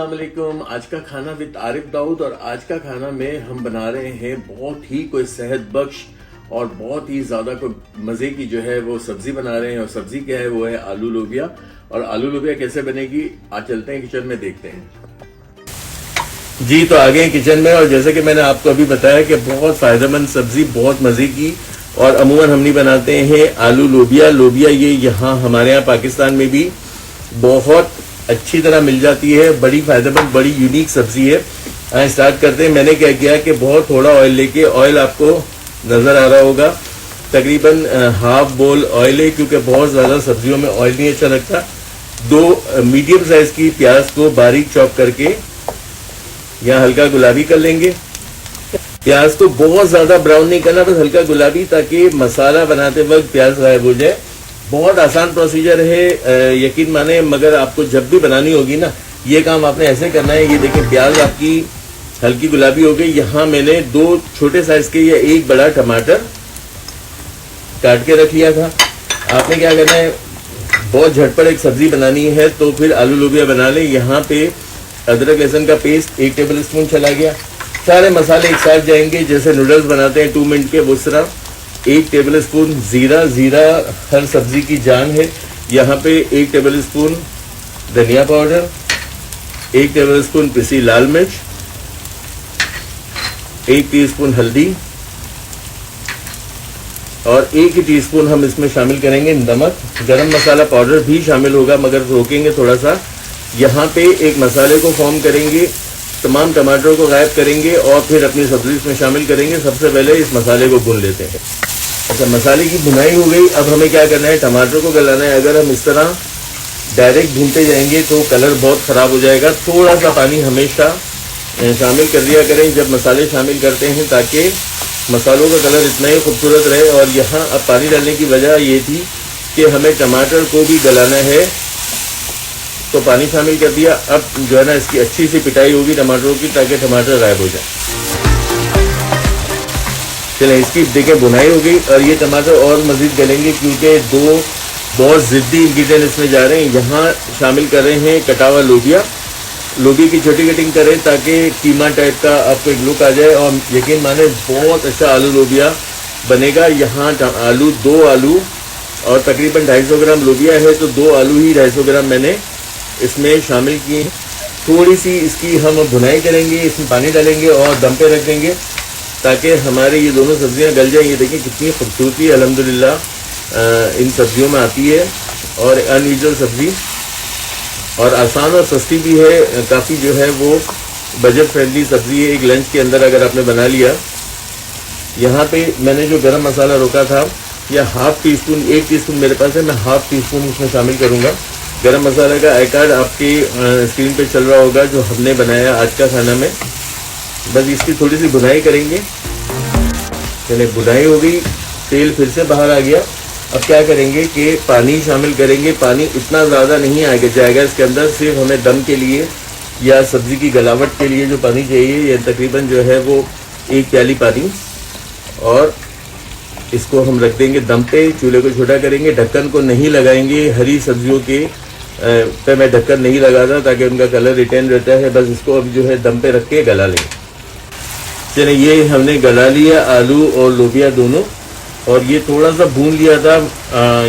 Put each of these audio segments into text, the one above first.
अस्सलाम वालेकुम। आज का खाना विद आरिफ दाऊद। और आज का खाना में हम बना रहे हैं बहुत ही कोई सेहत बख्श और बहुत ही ज्यादा कोई मजे की जो है वो सब्जी बना रहे हैं। और सब्जी क्या है, वो है आलू लोबिया। और आलू लोबिया कैसे बनेगी, आज चलते हैं किचन में, देखते हैं। जी तो आ गए हैं किचन में। और जैसे कि मैंने आपको अभी बताया कि बहुत फायदेमंद सब्जी, बहुत मजे की। और अमूमन हम नहीं बनाते हैं आलू लोबिया। लोबिया ये यहाँ हमारे यहाँ पाकिस्तान में भी बहुत अच्छी तरह मिल जाती है। बड़ी फायदेमंद, बड़ी यूनिक सब्जी है। आइए स्टार्ट करते हैं। मैंने क्या किया कि बहुत थोड़ा ऑयल लेके, ऑयल आपको नजर आ रहा होगा, तकरीबन हाफ बोल ऑयल है, क्योंकि बहुत ज्यादा सब्जियों में ऑयल नहीं अच्छा लगता। 2 मीडियम साइज की प्याज को बारीक चॉप करके यहाँ हल्का गुलाबी कर लेंगे। प्याज को बहुत ज्यादा ब्राउन नहीं करना, बस हल्का गुलाबी, ताकि मसाला बनाते वक्त प्याज गायब हो जाए। बहुत आसान प्रोसीजर है, यकीन माने। मगर आपको जब भी बनानी होगी ना, ये काम आपने ऐसे करना है। ये देखिए प्याज आपकी हल्की गुलाबी हो गई। यहाँ मैंने 2 छोटे साइज के या 1 बड़ा टमाटर काट के रख लिया था। आपने क्या करना है, बहुत झटपट एक सब्जी बनानी है तो फिर आलू लोबिया बना ले। यहाँ पे अदरक लहसुन का पेस्ट 1 टेबल स्पून चला गया। सारे मसाले एक साथ जाएंगे, जैसे नूडल्स बनाते हैं 2 मिनट के, उस तरह। 1 टेबल स्पून जीरा, जीरा हर सब्जी की जान है। यहाँ पे 1 टेबल स्पून धनिया पाउडर, 1 टेबल स्पून पिसी लाल मिर्च, 1 टीस्पून हल्दी और 1 टीस्पून हम इसमें शामिल करेंगे नमक। गरम मसाला पाउडर भी शामिल होगा, मगर रोकेंगे थोड़ा सा। यहाँ पे एक मसाले को फॉर्म करेंगे, तमाम टमाटरों को गायब करेंगे और फिर अपनी सब्जी इसमें शामिल करेंगे। सबसे पहले इस मसाले को भून लेते हैं। अच्छा, मसाले की भुनाई हो गई। अब हमें क्या करना है, टमाटर को गलाना है। अगर हम इस तरह डायरेक्ट भूनते जाएंगे तो कलर बहुत खराब हो जाएगा। थोड़ा सा पानी हमेशा शामिल कर दिया करें जब मसाले शामिल करते हैं, ताकि मसालों का कलर इतना ही खूबसूरत रहे। और यहाँ अब पानी डालने की वजह ये थी कि हमें टमाटर को भी गलाना है, तो पानी शामिल कर दिया। अब जो है ना, इसकी अच्छी सी पिटाई होगी टमाटरों की, ताकि टमाटर गायब हो जाए। चलें, इसकी देखिए बुनाई हो गई। और ये टमाटर और मजीद गलेंगे, क्योंकि 2 बहुत जिद्दी इंग्रेडिएंट इसमें जा रहे हैं। यहाँ शामिल कर रहे हैं कटा हुआ लोबिया। लोबिया की छोटी कटिंग करें ताकि कीमा टाइप का आपको एक लुक आ जाए। और यकीन माने बहुत अच्छा आलू लोबिया बनेगा। यहाँ आलू 2 आलू और तकरीबन 250 ग्राम लोबिया है, तो 2 आलू ही 250 ग्राम मैंने इसमें शामिल किए। थोड़ी सी इसकी हम भुनाई करेंगे, इसमें पानी डालेंगे और दम पे रख देंगे, ताकि हमारे ये दोनों सब्जियां गल जाएं। ये देखिए कितनी खूबसूरती अल्हम्दुलिल्लाह इन सब्जियों में आती है। और अनयूजुअल सब्जी और आसान और सस्ती भी है काफ़ी, जो है वो बजट फ्रेंडली सब्जी है। एक लंच के अंदर अगर आपने बना लिया। यहाँ पे मैंने जो गरम मसाला रोका था, या हाफ टी स्पून, 1 टीस्पून मेरे पास है, मैं हाफ टी स्पून इसमें शामिल करूँगा। गरम मसाला का आई कार्ड आपकी स्क्रीन पे चल रहा होगा, जो हमने बनाया आज का खाना में। बस इसकी थोड़ी सी बुनाई करेंगे। चलिए, बुनाई हो गई, तेल फिर से बाहर आ गया। अब क्या करेंगे कि पानी शामिल करेंगे। पानी इतना ज़्यादा नहीं आएगा जाएगा इसके अंदर, सिर्फ हमें दम के लिए या सब्जी की गलावट के लिए जो पानी चाहिए, ये तकरीबन जो है वो 1 प्याली पानी। और इसको हम रख देंगे दम पे। चूल्हे को छोटा करेंगे, ढक्कन को नहीं लगाएंगे। हरी सब्जियों के पे मैं ढक्कन नहीं लगाता, ताकि उनका कलर रिटेन रहता है। बस इसको अब जो है दम पे रख के गला लेंगे। चलिए, ये हमने गला लिया आलू और लोबिया दोनों, और ये थोड़ा सा भून लिया था।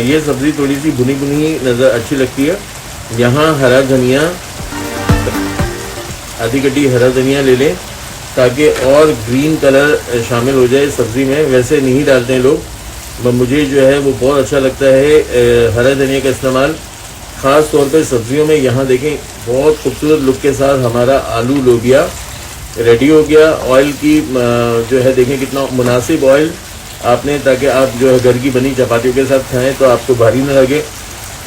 ये सब्जी थोड़ी सी भुनी भुनी नज़र अच्छी लगती है। यहाँ हरा धनिया, आधी कटी हरा धनिया ले लें, ताकि और ग्रीन कलर शामिल हो जाए सब्जी में। वैसे नहीं डालते हैं लोग, मुझे जो है वो बहुत अच्छा लगता है हरा धनिया का इस्तेमाल, ख़ास तौर पे सब्जियों में। यहाँ देखें बहुत खूबसूरत लुक के साथ हमारा आलू लोबिया रेडी हो गया। ऑयल की जो है देखें कितना मुनासिब ऑयल आपने, ताकि आप जो है घर की बनी चपातियों के साथ खाएं तो आपको भारी ना लगे।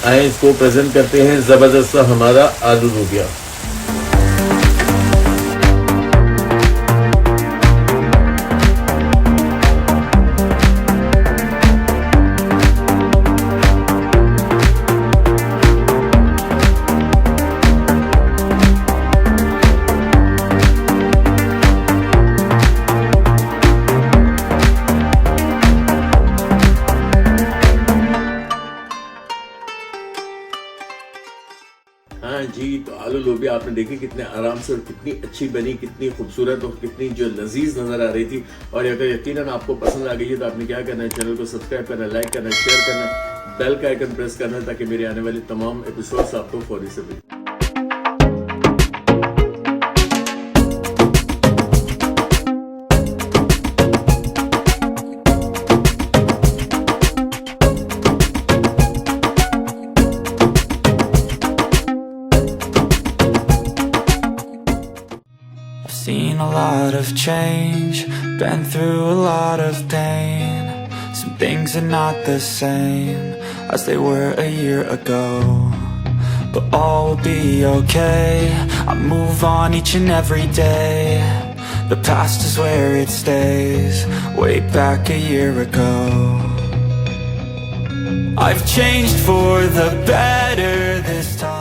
आए इसको प्रेजेंट करते हैं, ज़बरदस्त सा हमारा आलू लोबिया। हाँ जी, जी। तो आलू लोबिया आपने देखी कितने आराम से और कितनी अच्छी बनी, कितनी खूबसूरत और कितनी जो लजीज नजर आ रही थी। और अगर यकीनन आपको पसंद आ गई है तो आपने क्या करना है, चैनल को सब्सक्राइब करना, लाइक करना, शेयर करना, बेल का आइकन प्रेस करना, ताकि मेरे आने वाले तमाम एपिसोड्स आपको फौरी से मिले। Seen a lot of change, been through a lot of pain. Some things are not the same as they were a year ago, but all will be okay. I move on each and every day. The past is where it stays, way back a year ago. I've changed for the better this time.